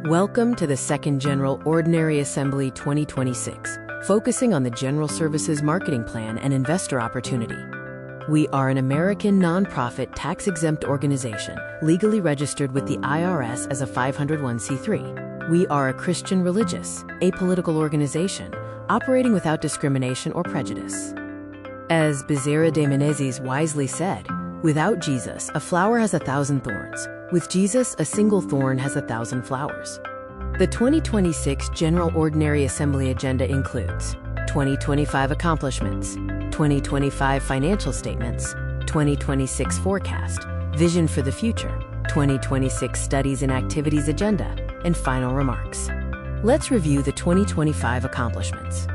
Welcome to the Second General Ordinary Assembly 2026, focusing on the General Services Marketing Plan and Investor Opportunity. We are an American nonprofit tax-exempt organization, legally registered with the IRS as a 501c3. We are a Christian religious, apolitical organization, operating without discrimination or prejudice. As Bezerra de Menezes wisely said, without Jesus, a flower has 1,000 thorns. With Jesus, a single thorn has 1,000 flowers. The 2026 General Ordinary Assembly agenda includes 2025 accomplishments, 2025 financial statements, 2026 forecast, vision for the future, 2026 studies and activities agenda, and final remarks. Let's review the 2025 accomplishments.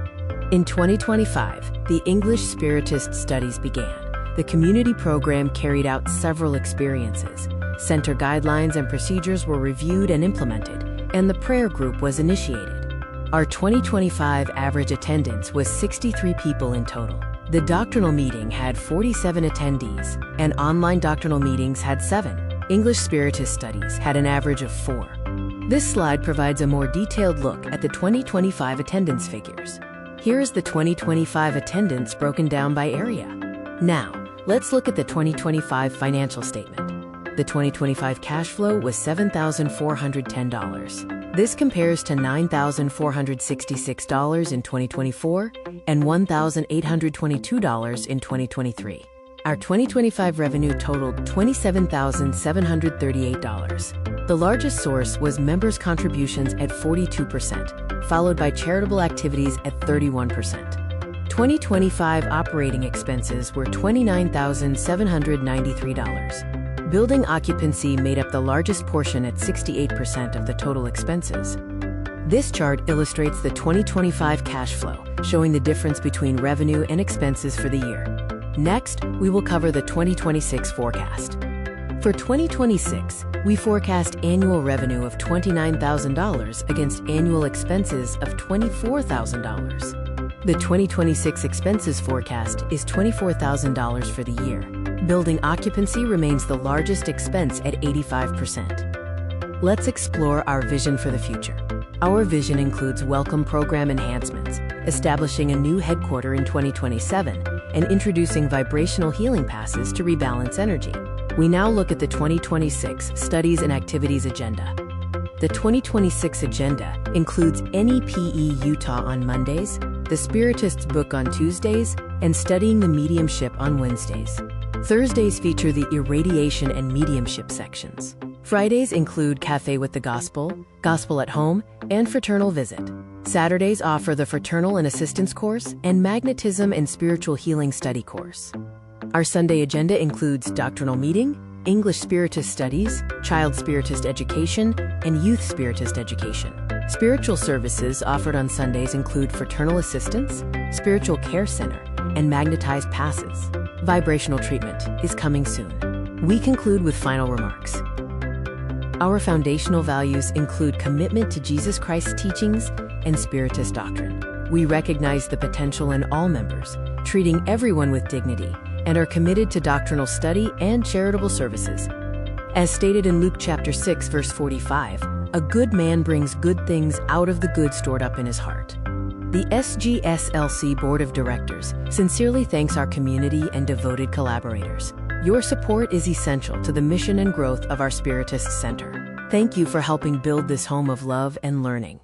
In 2025, the English Spiritist studies began. The community program carried out several experiences. Center guidelines and procedures were reviewed and implemented, and the prayer group was initiated. Our 2025 average attendance was 63 people in total. The doctrinal meeting had 47 attendees, and online doctrinal meetings had 7. English Spiritist studies had an average of 4. This slide provides a more detailed look at the 2025 attendance figures. Here is the 2025 attendance broken down by area. Now, let's look at the 2025 financial statement. The 2025 cash flow was $7,410. This compares to $9,466 in 2024 and $1,822 in 2023. Our 2025 revenue totaled $27,738. The largest source was members' contributions at 42%, followed by charitable activities at 31%. 2025 operating expenses were $29,793. Building occupancy made up the largest portion at 68% of the total expenses. This chart illustrates the 2025 cash flow, showing the difference between revenue and expenses for the year. Next, we will cover the 2026 forecast. For 2026, we forecast annual revenue of $29,000 against annual expenses of $24,000. The 2026 expenses forecast is $24,000 for the year. Building occupancy remains the largest expense at 85%. Let's explore our vision for the future. Our vision includes welcome program enhancements, establishing a new headquarter in 2027, and introducing vibrational healing passes to rebalance energy. We now look at the 2026 Studies and Activities Agenda. The 2026 agenda includes NEPE Utah on Mondays, the Spiritist's book on Tuesdays, and studying the mediumship on Wednesdays. Thursdays feature the irradiation and mediumship sections. Fridays include Cafe with the Gospel, Gospel at Home, and Fraternal Visit. Saturdays offer the Fraternal and Assistance course and Magnetism and Spiritual Healing study course. Our Sunday agenda includes Doctrinal Meeting, English Spiritist Studies, Child Spiritist Education, and Youth Spiritist Education. Spiritual services offered on Sundays include Fraternal Assistance, Spiritual Care Center, and Magnetized Passes. Vibrational treatment is coming soon. We conclude with final remarks. Our foundational values include commitment to Jesus Christ's teachings and Spiritist doctrine. We recognize the potential in all members, treating everyone with dignity, and are committed to doctrinal study and charitable services. As stated in Luke chapter 6, verse 45, a good man brings good things out of the good stored up in his heart. The SGSLC Board of Directors sincerely thanks our community and devoted collaborators. Your support is essential to the mission and growth of our Spiritist Center. Thank you for helping build this home of love and learning.